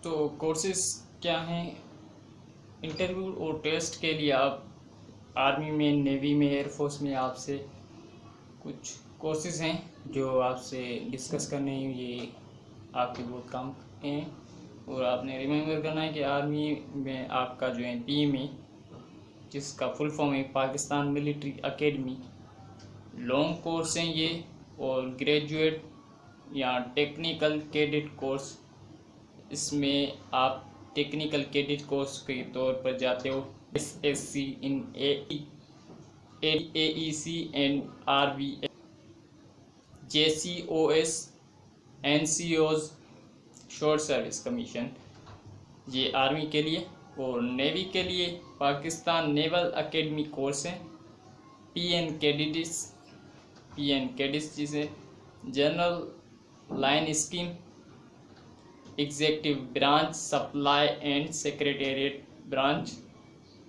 तो कोर्सेज क्या हैं? इंटरव्यू और टेस्ट के लिए आप आर्मी में, नेवी में, एयरफोर्स में आपसे कुछ कोर्सेज हैं जो आपसे डिस्कस करने हैं। ये आपके बहुत काम हैं और आपने रिमेंबर करना है कि आर्मी में आपका जो है PMA, जिसका फुल फॉर्म है Pakistan military academy, long course हैं ये, और ग्रेजुएट या टेक्निकल कैडेट कोर्स। इसमें आप टेक्निकल कैडेट कोर्स के तौर पर जाते हो SSC in AEC and RVA, JCOS, NCOs, short service commission, ये आर्मी के लिए। और नेवी के लिए पाकिस्तान नेवल एकेडमी कोर्स है। PN कैडेट्स जिसे general line scheme, executive branch, supply and secretariat branch,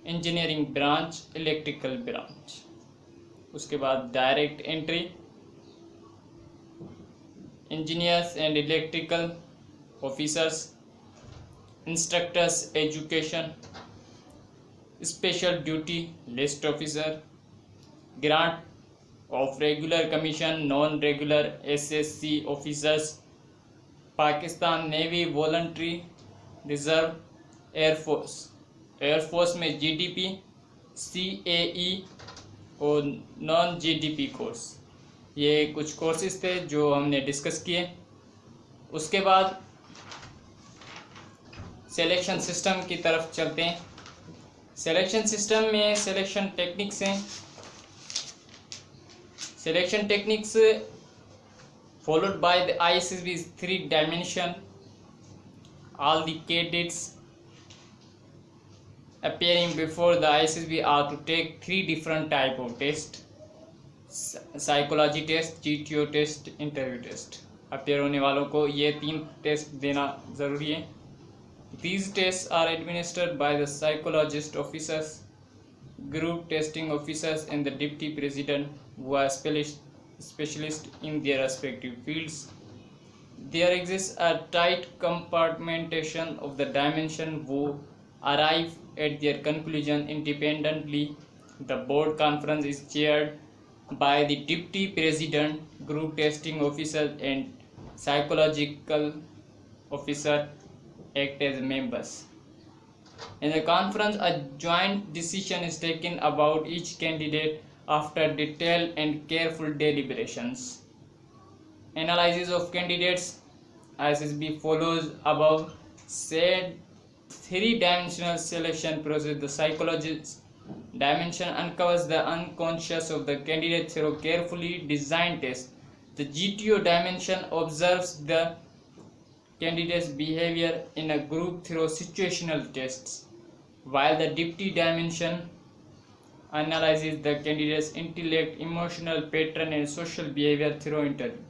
engineering branch, electrical branch. उसके बाद direct entry, engineers and electrical officers, instructors education, special duty list officer, grant of regular commission, non regular SSC officers, Pakistan navy voluntary reserve, air force में GDP, CAE और non GDP course. ये कुछ courses थे जो हमने discuss किए। उसके बाद सिलेक्शन सिस्टम की तरफ चलते हैं। सिलेक्शन सिस्टम में सिलेक्शन टेक्निक्स हैं। Selection techniques followed by the ISSB's 3 dimension. All the candidates appearing before the ISSB are to take 3 different type of test: psychology test, GTO test, interview test। Appear होने वालों को ये 3 test देना ज़रूरी है। These tests are administered by the psychologist officers, group testing officers and the deputy president who are specialists in their respective fields. There exists a tight compartmentation of the dimension who arrive at their conclusion independently. The board conference is chaired by the deputy president, group testing officer and psychological officer act as members. In the conference, a joint decision is taken about each candidate after detailed and careful deliberations. Analysis of candidates. ISSB follows above said 3-dimensional selection process. The psychologist dimension uncovers the unconscious of the candidate through carefully designed tests. The GTO dimension observes the candidate's behavior in a group through situational tests, while the deputy dimension analyzes the candidate's intellect, emotional pattern and social behavior through interview.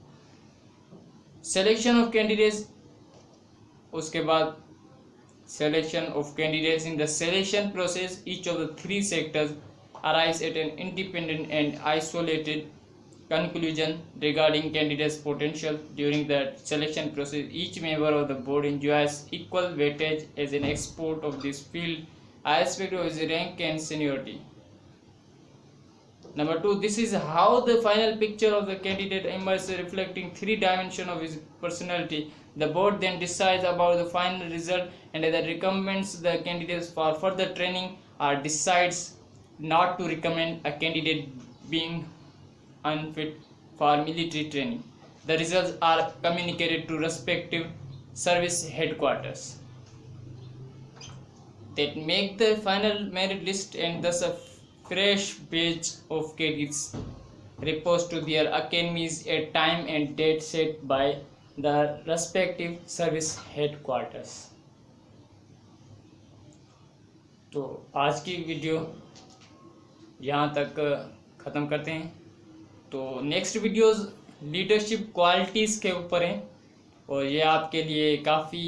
Selection of candidates. उसके बाद selection of candidates. In the selection process, each of the 3 sectors arrives at an independent and isolated conclusion regarding candidates' potential. During the selection process, each member of the board enjoys equal weightage as an expert of this field, irrespective of his rank and seniority. Number 2, this is how the final picture of the candidate emerges, reflecting 3 dimensions of his personality. The board then decides about the final result and either recommends the candidates for further training or decides not to recommend a candidate being unfit for military training. The results are communicated to respective service headquarters that make the final merit list, and thus a fresh batch of cadets reports to their academies at time and date set by the respective service headquarters. तो आज की video यहाँ तक ख़त्म करते हैं। तो next videos leadership qualities के ऊपर हैं और ये आपके लिए काफ़ी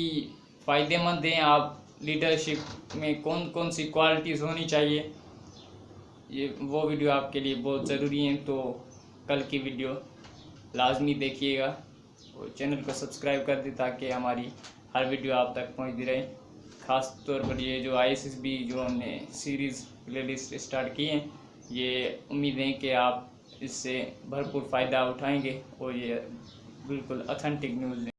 फ़ायदेमंद हैं। आप लीडरशिप में कौन कौन सी क्वालिटीज़ होनी चाहिए, ये वो वीडियो आपके लिए बहुत ज़रूरी है। तो कल की वीडियो लाजमी देखिएगा। और चैनल को सब्सक्राइब कर दें ताकि हमारी हर वीडियो आप तक पहुंचती रहे। ख़ास तौर पर ये जो ISSB जो हमने सीरीज़ प्लेलिस्ट स्टार्ट की है, ये उम्मीद है कि आप इससे भरपूर फ़ायदा उठाएंगे और ये बिल्कुल ऑथेंटिक न्यूज़